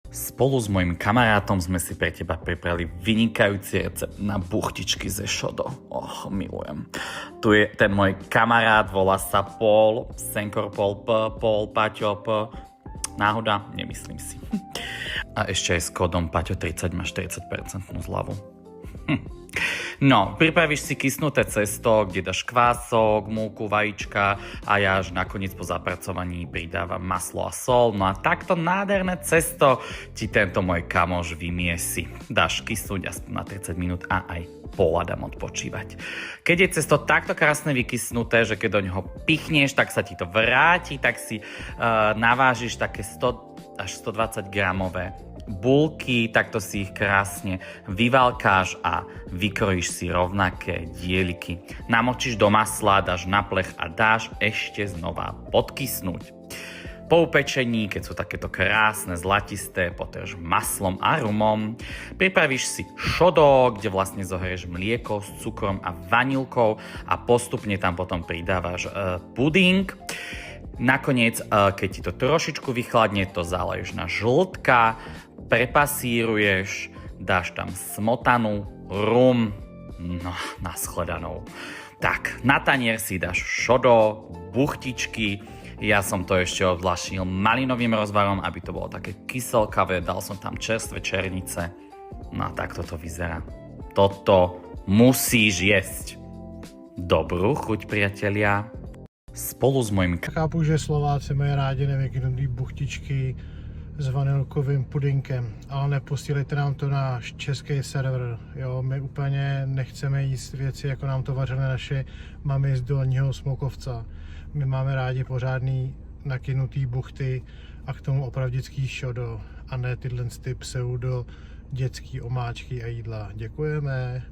Spolu s mojim kamarátom sme si pre teba pripravili vynikajúci recept na buchtičky ze šodo. Milujem. Tu je ten môj kamarát, volá sa Paul, Senkor Paul P, Paul Paťo P. Náhoda? Nemyslím si. A ešte aj s kódom Paťo30 máš 40% zľavu. No, pripravíš si kysnuté cesto, kde dáš kvások, múku, vajíčka a ja až nakoniec po zapracovaní pridávam maslo a sol. No a takto nádherné cesto ti tento môj kamoš vymiesi. Dáš kysnúť aspoň na 30 minút a aj dám odpočívať. Keď je cesto takto krásne vykysnuté, že keď do neho pichneš, tak sa ti to vráti, tak si navážiš také 100 až 120 gramové bulky, takto si ich krásne vyvalkáš a vykrojíš si rovnaké dieliky. Namočíš do masla, dáš na plech a dáš ešte znova podkysnúť. Po upečení, keď sú takéto krásne, zlatisté, potrž maslom a rumom. Pripravíš si šodo, kde vlastne zohrieš mlieko s cukrom a vanilkou a postupne tam potom pridávaš puding. Nakoniec, keď ti to trošičku vychladne, to zaleješ na žltka, prepasíruješ, dáš tam smotanu, rum, no, naschledanou. Tak, na tanier si dáš šodo, buchtičky, ja som to ešte odvlačnil malinovým rozvarom, aby to bolo také kyselkavé, dal som tam čerstvé černice, no a takto to vyzerá. Toto musíš jesť. Dobrú chuť, priatelia. Spolu s mojím... Chápu, že Slováci mají rádi nevykynutý buchtičky s vanilkovým pudinkem, ale neposílejte nám to na český server. Jo, my úplně nechceme jíst věci, jako nám to vařily naše mamy z Dolního Smokovca. My máme rádi pořádný nakynutý buchty a k tomu opravdický šodo a ne tyhle pseudo dětský omáčky a jídla. Děkujeme.